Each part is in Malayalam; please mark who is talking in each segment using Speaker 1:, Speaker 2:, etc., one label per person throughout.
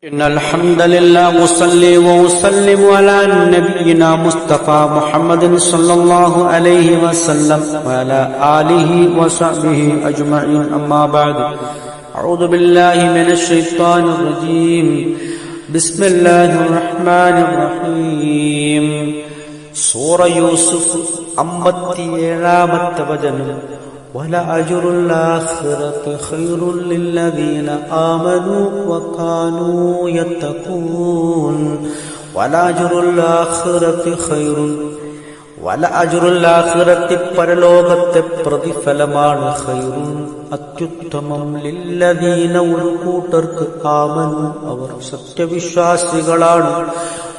Speaker 1: إن الحمد لله وصلي وسلم على نبينا مصطفى محمد صلى الله عليه وسلم وعلى آله وصحبه أجمعين أما بعد أعوذ بالله من الشيطان الرجيم بسم الله الرحمن الرحيم سورة يوسف 57-ാമത്തെ വചനം وَلَأَجْرُ الْآخِرَةِ خَيْرٌ لِلَّذِينَ آمَنُوا وَكَانُوا يَتَّقُونَ وَلَأَجْرُ الْآخِرَةِ خَيْرٌ وَلَأَجْرُ الْآخِرَةِ പരലോകത്തെ പ്രതിഫലമാണ് ഖൈറുൻ അത്യുത്തമം ലില്ലദീന ഒരു കൂട്ടർക്ക് ആമനു അവർ സത്യവിശ്വാസികളാണ്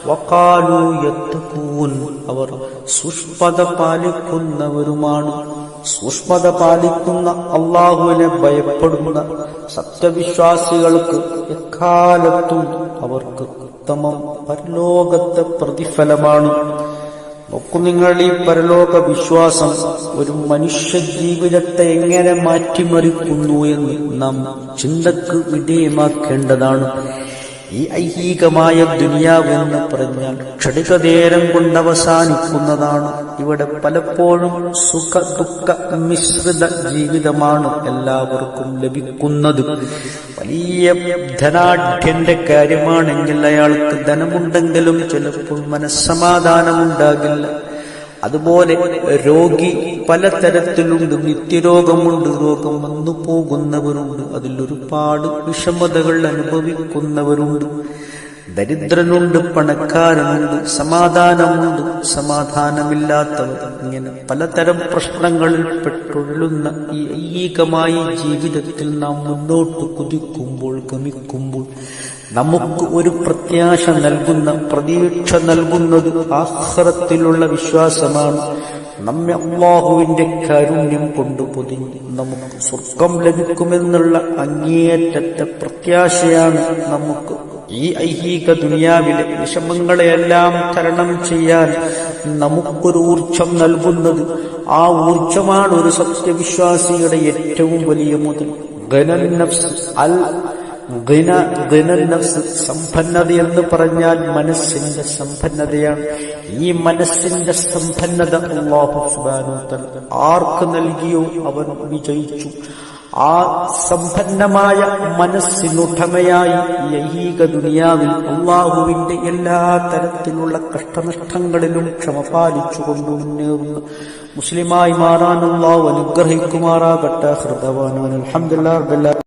Speaker 1: വഖാലു യത്തഖൂൻ അവർ സൂക്ഷ്മത പാലിക്കുന്നവരുമാണ്. സൂക്ഷ്മത പാലിക്കുന്ന അല്ലാഹുവിനെ ഭയപ്പെടുന്ന സത്യവിശ്വാസികൾക്ക് എക്കാലത്തും അവർക്ക് ഉത്തമം പരലോകത്തെ പ്രതിഫലമാണ്. നോക്കൂ, നിങ്ങൾ ഈ പരലോക വിശ്വാസം ഒരു മനുഷ്യ ജീവിതത്തെ എങ്ങനെ മാറ്റിമറിക്കുന്നു എന്ന് നാം ചിന്തക്ക് വിധേയമാക്കേണ്ടതാണ്. ഈ ഐഹികമായ ദുനിയാവ് എന്ന് പറഞ്ഞാൽ ക്ഷണികനേരം കൊണ്ട് അവസാനിക്കുന്നതാണ്. ഇവിടെ പലപ്പോഴും സുഖ ദുഃഖ മിശ്രിത ജീവിതമാണ് എല്ലാവർക്കും ലഭിക്കുന്നത്. വലിയ ധനാഢ്യന്റെ കാര്യമാണെങ്കിൽ അയാൾക്ക് ധനമുണ്ടെങ്കിലും ചിലപ്പോൾ മനസ്സമാധാനമുണ്ടാകില്ല. അതുപോലെ രോഗി പലതരത്തിലുണ്ട്, നിത്യരോഗമുണ്ട്, രോഗം വന്നു പോകുന്നവരുണ്ട്, അതിലൊരുപാട് വിഷമതകൾ അനുഭവിക്കുന്നവരുണ്ട്. ദരിദ്രനുണ്ട്, പണക്കാരനുണ്ട്, സമാധാനമുണ്ട്, സമാധാനമില്ലാത്തവർ, ഇങ്ങനെ പലതരം പ്രശ്നങ്ങളിൽ പെട്ടുഴലുന്ന ഈ ഐഹികമായ ജീവിതത്തിൽ നാം മുന്നോട്ട് കുതിക്കുമ്പോൾ ഗമിക്കുമ്പോൾ നമുക്ക് ഒരു പ്രത്യാശ നൽകുന്ന, പ്രതീക്ഷ നൽകുന്നത് ആഖിറത്തിലുള്ള വിശ്വാസമാണ്. നമ്മെ അല്ലാഹുവിന്റെ കാരുണ്യം കൊണ്ട് പൊതിഞ്ഞ് നമുക്ക് സ്വർഗം ലഭിക്കുമെന്നുള്ള അങ്ങേയറ്റത്തെ പ്രത്യാശയാണ് നമുക്ക് ഈ ഐഹിക ദുനിയാവിലെ വിഷമങ്ങളെയെല്ലാം തരണം ചെയ്യാൻ നമുക്കൊരു ഊർജം നൽകുന്നത്. ആ ഊർജമാണ് ഒരു സത്യവിശ്വാസിയുടെ ഏറ്റവും വലിയ മുതൽ. സമ്പന്നത എന്ന് പറഞ്ഞാൽ മനസ്സിന്റെ സമ്പന്നതയാണ്. ഈ മനസ്സിന്റെ സമ്പന്നത അല്ലാഹു സുബ്ഹാനഹു വ തആല ആർക്ക് നൽകിയോ അവൻ വിജയിച്ചു. ആ സമ്പന്നമായ മനസ്സിനുടമയായി ഐഹിക ദുനിയാവിൽ അല്ലാഹുവിന്റെ എല്ലാ തരത്തിലുള്ള കഷ്ടനഷ്ടങ്ങളിലും ക്ഷമ പാലിച്ചുകൊണ്ട് മുന്നേറുന്ന മുസ്ലിമായി മാറാൻ അല്ലാഹു അനുഗ്രഹിക്കുമാറാകട്ടെ. അൽഹംദുലില്ലാഹി റബ്ബിൽ ആലമീൻ.